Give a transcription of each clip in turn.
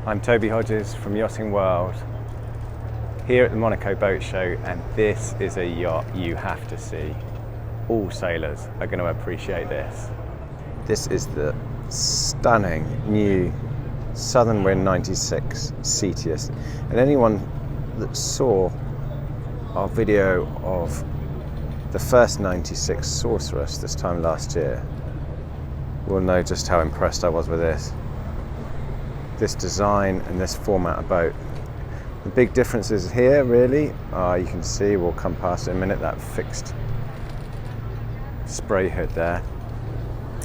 I'm Toby Hodges from Yachting World, here at the Monaco Boat Show, and this is a yacht you have to see. All sailors are going to appreciate this. This is the stunning new Southern Wind 96 Seatius, and anyone that saw our video of the first 96 Sorceress this time last year will know just how impressed I was with this. This design and this format of boat. The big differences here really are, you can see, we'll come past in a minute, that fixed spray hood there,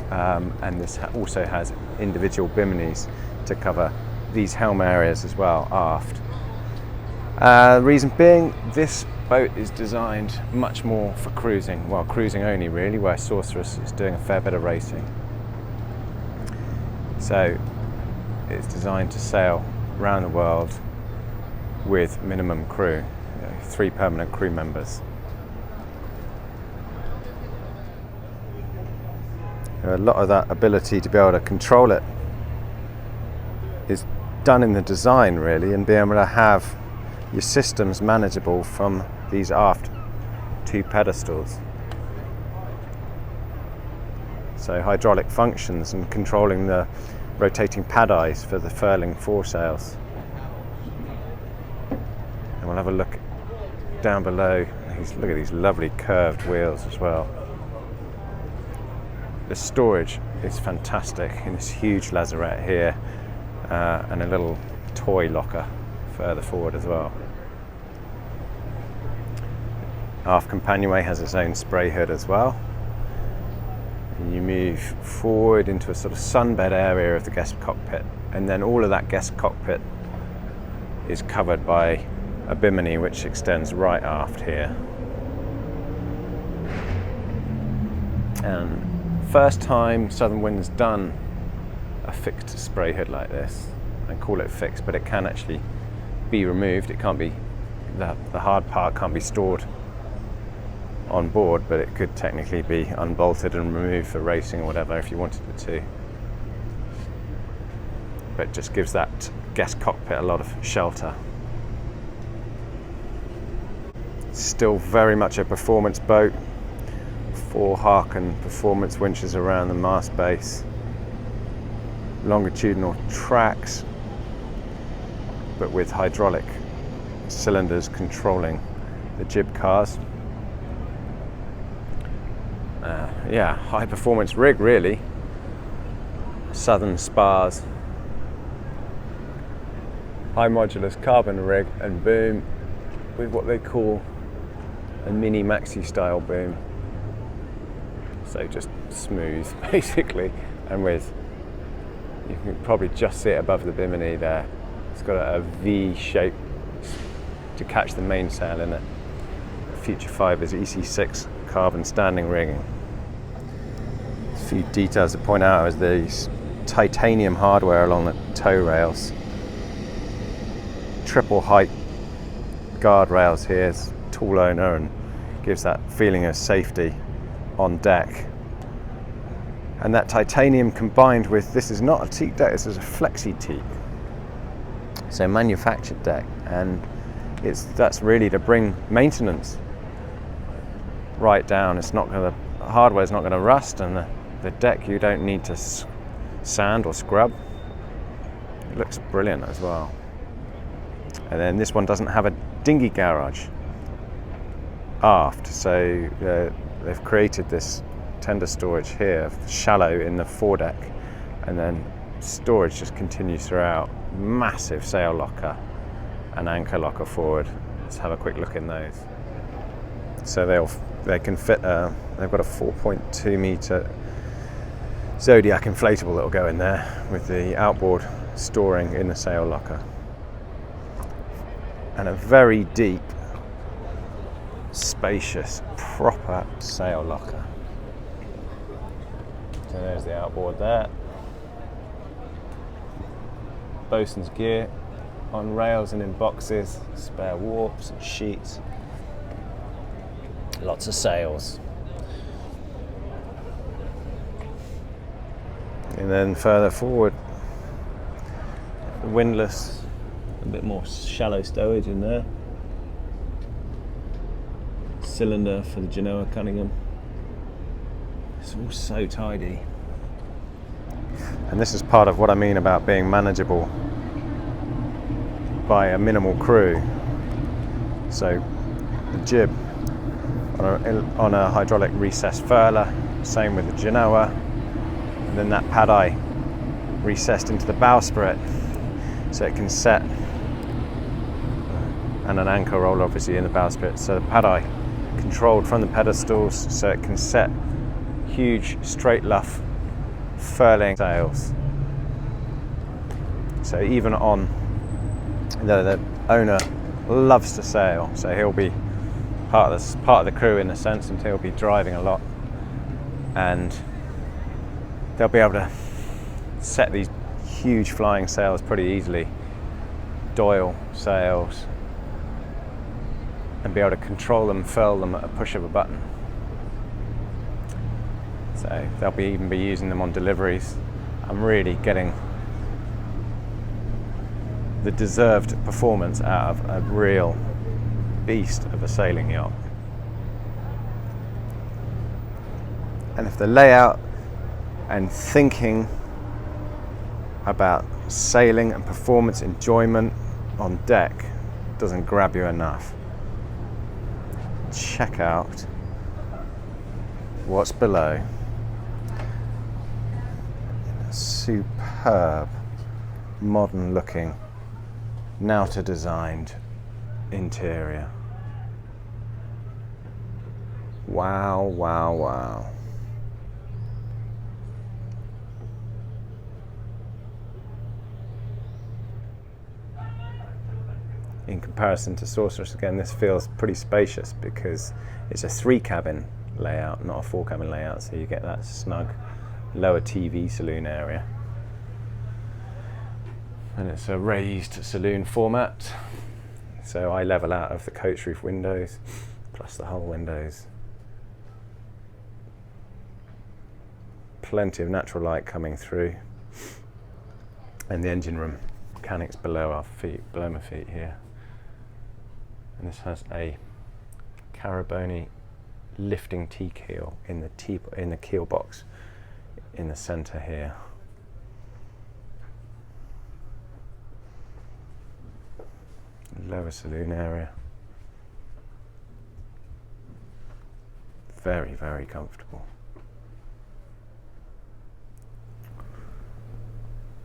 and this also has individual biminis to cover these helm areas as well aft. The reason being, this boat is designed much more for cruising, well, cruising only really, where Sorceress is doing a fair bit of racing. So it's designed to sail around the world with minimum crew, 3 permanent crew members. A lot of that ability to be able to control it is done in the design really, and being able to have your systems manageable from these aft 2 pedestals. So hydraulic functions and controlling the rotating pad eyes for the furling foresails. And we'll have a look down below. Look at these lovely curved wheels as well. The storage is fantastic in this huge lazarette here, and a little toy locker further forward as well. Aft companionway has its own spray hood as well. You move forward into a sort of sunbed area of the guest cockpit, and then all of that guest cockpit is covered by a bimini which extends right aft here. And first time Southern Wind's done a fixed spray hood like this. I call it fixed, but it can actually be removed. It can't be, the hard part can't be stored on board, but it could technically be unbolted and removed for racing or whatever if you wanted it to. But it just gives that guest cockpit a lot of shelter. Still very much a performance boat. 4 Harken performance winches around the mast base. Longitudinal tracks, but with hydraulic cylinders controlling the jib cars. Yeah, high performance rig really. Southern spars, high modulus carbon rig and boom with what they call a mini maxi style boom. So just smooth basically, and with, you can probably just see it above the bimini there. It's got a V shape to catch the mainsail in it. Future Fibers EC6 carbon standing rigging. A few details to point out is these titanium hardware along the tow rails. Triple height guardrails here, it's tall owner and gives that feeling of safety on deck. And that titanium combined with, this is not a teak deck, this is a flexi teak. So manufactured deck, and that's really to bring maintenance right down. It's not going to, the hardware's not going to rust, and the deck you don't need to sand or scrub. It looks brilliant as well. And then this one doesn't have a dinghy garage aft, so they've created this tender storage here, shallow in the foredeck, and then storage just continues throughout. Massive sail locker and anchor locker forward. Let's have a quick look in those. So they can fit, they've got a 4.2 metre Zodiac inflatable that will go in there with the outboard storing in the sail locker. And a very deep, spacious, proper sail locker. So there's the outboard there. Bosun's gear on rails and in boxes, spare warps and sheets. Lots of sails. And then further forward, windlass, a bit more shallow stowage in there. Cylinder for the Genoa Cunningham. It's all so tidy. And this is part of what I mean about being manageable by a minimal crew. So the jib on a hydraulic recessed furler, same with the Genoa, and then that pad eye recessed into the bowsprit so it can set, and an anchor roll obviously in the bowsprit, so the pad eye controlled from the pedestals so it can set huge straight luff furling sails. So even on the owner loves to sail, so he'll be part of the crew in a sense, and he'll be driving a lot, and they'll be able to set these huge flying sails pretty easily, doyle sails, and be able to control them, furl them at a push of a button. So they'll even be using them on deliveries. I'm really getting the deserved performance out of a real beast of a sailing yacht. And if the layout and thinking about sailing and performance enjoyment on deck doesn't grab you enough, check out what's below. A superb, modern looking, Nauta designed interior. Wow, wow, wow. In comparison to Sorceress, again, this feels pretty spacious because it's a 3-cabin layout, not a 4-cabin layout, so you get that snug lower TV saloon area. And it's a raised saloon format, so I level out of the coach roof windows, plus the hull windows. Plenty of natural light coming through, and the engine room mechanics below our feet, below my feet here. And this has a Caraboni lifting T-keel in the keel box in the centre here. Lower saloon area. Very, very comfortable.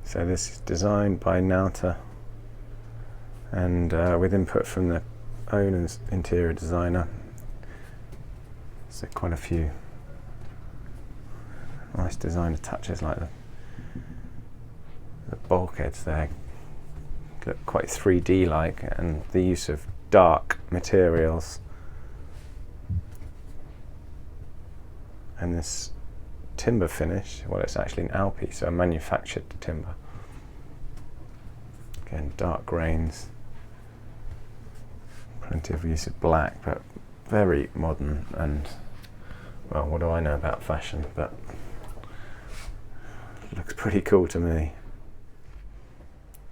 So this is designed by Nauta, and with input from the owner's interior designer. So quite a few nice designer touches, like the bulkheads there look quite 3D like, and the use of dark materials, and this timber finish, well, it's actually an Alpi, so a manufactured timber. Again, dark grains, plenty of use of black, but very modern, and well, what do I know about fashion, but it looks pretty cool to me.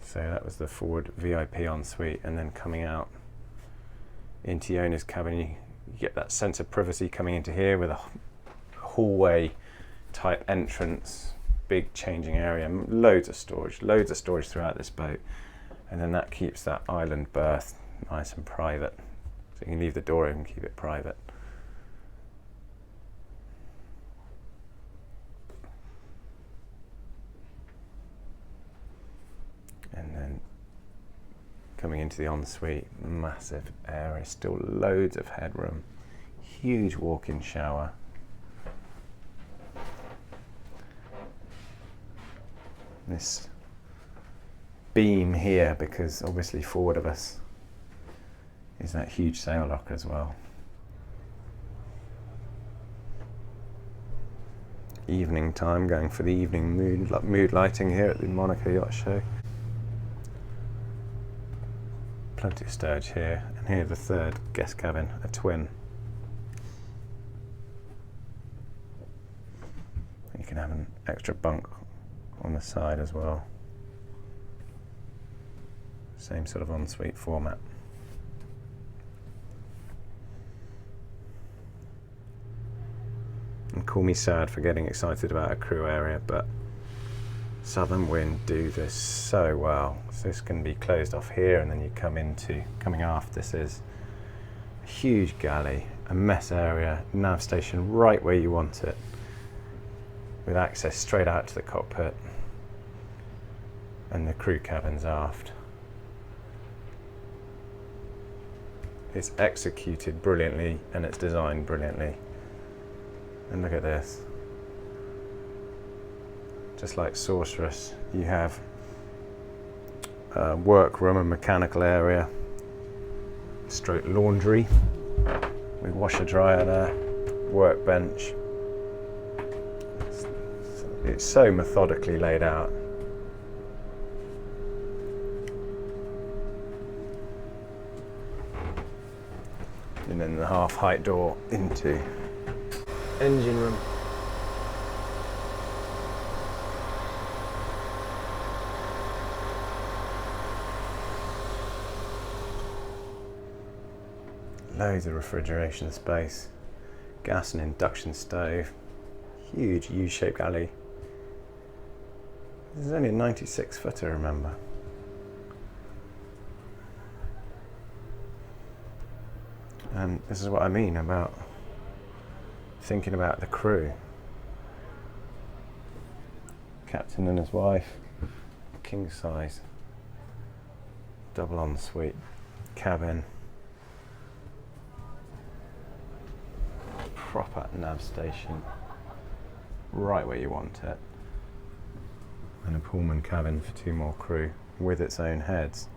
So that was the forward VIP ensuite, and then coming out into the owner's cabin, you get that sense of privacy coming into here with a hallway type entrance, big changing area, loads of storage throughout this boat, and then that keeps that island berth nice and private, so you can leave the door open and keep it private. And then coming into the ensuite, massive area, still loads of headroom, huge walk-in shower. This beam here, because obviously forward of us is that huge sail lock as well. Evening time, going for the evening mood lighting here at the Monaco Yacht Show. Plenty of stowage here, and here the third guest cabin, a twin. You can have an extra bunk on the side as well. Same sort of ensuite format. And call me sad for getting excited about a crew area, but Southern Wind do this so well. So this can be closed off here, and then you come into, coming aft, this is a huge galley, a mess area, nav station right where you want it, with access straight out to the cockpit, and the crew cabins aft. It's executed brilliantly and it's designed brilliantly. And look at this. Just like Sorceress, you have a workroom and mechanical area, stroke laundry with washer dryer there, workbench. It's so methodically laid out. And then the half height door into engine room. Loads of refrigeration space, gas and induction stove, huge U-shaped galley. This is only a 96 footer, remember. And this is what I mean about thinking about the crew. Captain and his wife, king size, double ensuite cabin, proper nav station, right where you want it, and a Pullman cabin for 2 more crew with its own heads.